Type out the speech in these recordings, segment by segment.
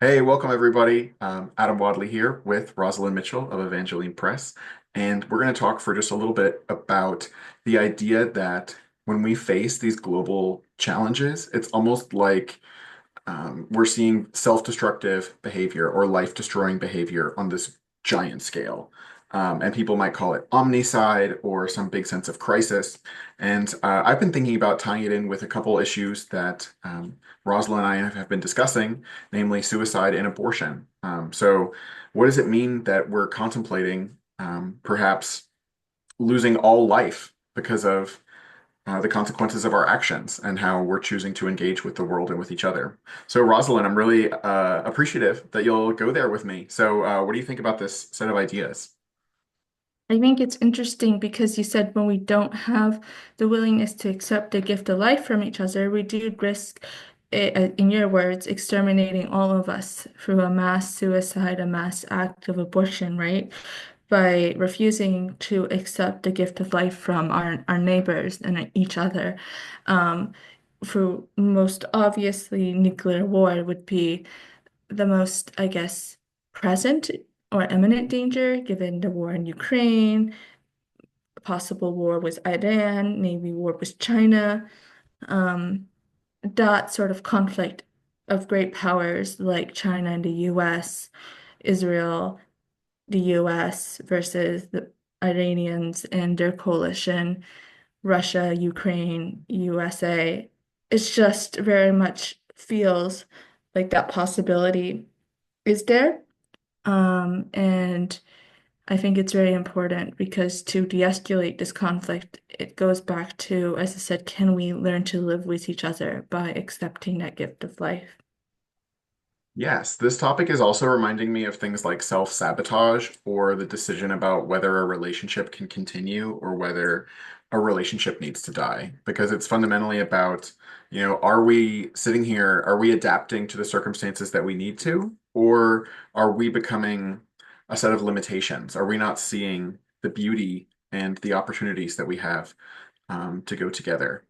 Hey, welcome everybody. Adam Wadley here with Rosalind Mitchell of Evangeline Press, and we're going to talk for just a little bit about the idea that when we face these global challenges, it's almost like we're seeing self-destructive behavior or life-destroying behavior on this giant scale. And people might call it omnicide or some big sense of crisis. And I've been thinking about tying it in with a couple issues that Rosalind and I have been discussing, namely suicide and abortion. So, what does it mean that we're contemplating perhaps losing all life because of the consequences of our actions and how we're choosing to engage with the world and with each other. So, Rosalind, I'm really appreciative that you'll go there with me. So, what do you think about this set of ideas? I think it's interesting because you said when we don't have the willingness to accept the gift of life from each other, we do risk, in your words, exterminating all of us through a mass suicide, a mass act of abortion, right? By refusing to accept the gift of life from our neighbors and each other. Um, for most obviously, nuclear war would be the most, I guess, present or imminent danger given the war in Ukraine, possible war with Iran, maybe war with China. Um, that sort of conflict of great powers like China and the US, Israel, the US versus the Iranians and their coalition, Russia, Ukraine, USA. It's just very much feels like that possibility is there. And I think it's very important because to de-escalate this conflict, it goes back to, as I said, can we learn to live with each other by accepting that gift of life? Yes, this topic is also reminding me of things like self-sabotage or the decision about whether a relationship can continue or whether a relationship needs to die. Because it's fundamentally about, are we sitting here, are we adapting to the circumstances that we need to, or are we becoming a set of limitations? Are we not seeing the beauty and the opportunities that we have to go together?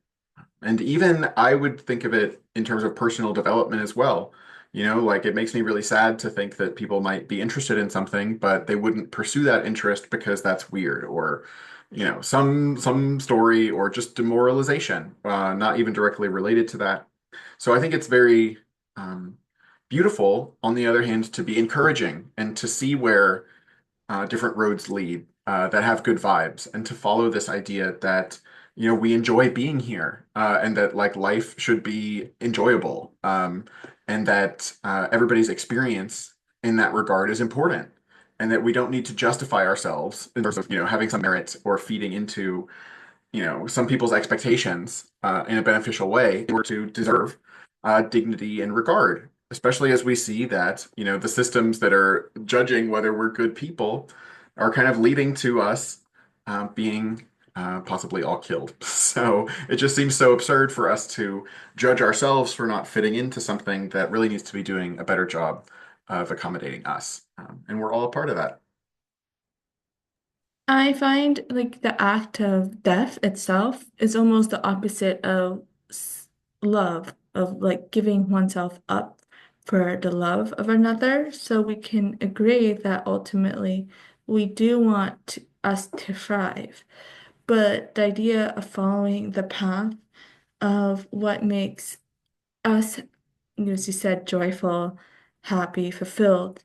And even I would think of it in terms of personal development as well. Like it makes me really sad to think that people might be interested in something, but they wouldn't pursue that interest because that's weird or, some story or just demoralization, not even directly related to that. So I think it's very um, beautiful, on the other hand, to be encouraging and to see where different roads lead that have good vibes, and to follow this idea that we enjoy being here and that like life should be enjoyable and that everybody's experience in that regard is important and that we don't need to justify ourselves in terms of having some merit or feeding into some people's expectations in a beneficial way in order to deserve dignity and regard, especially as we see that, the systems that are judging whether we're good people are kind of leading to us being possibly all killed. So it just seems so absurd for us to judge ourselves for not fitting into something that really needs to be doing a better job of accommodating us. And we're all a part of that. I find like the act of death itself is almost the opposite of love, of like giving oneself up for the love of another. So we can agree that ultimately we do want us to thrive. But the idea of following the path of what makes us, as you said, joyful, happy, fulfilled,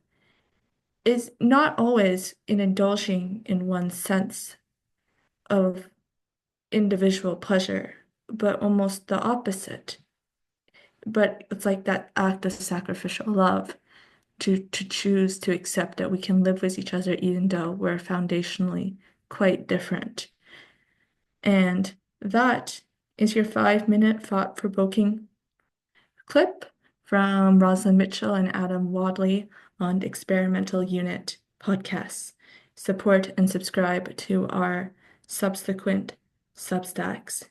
is not always in indulging in one's sense of individual pleasure, but almost the opposite. But it's like that act of sacrificial love to choose to accept that we can live with each other even though we're foundationally quite different. And that is your 5 minute thought-provoking clip from Rosalind Mitchell and Adam Wadley on the Experimental Unit podcasts. Support and subscribe to our subsequent Substacks.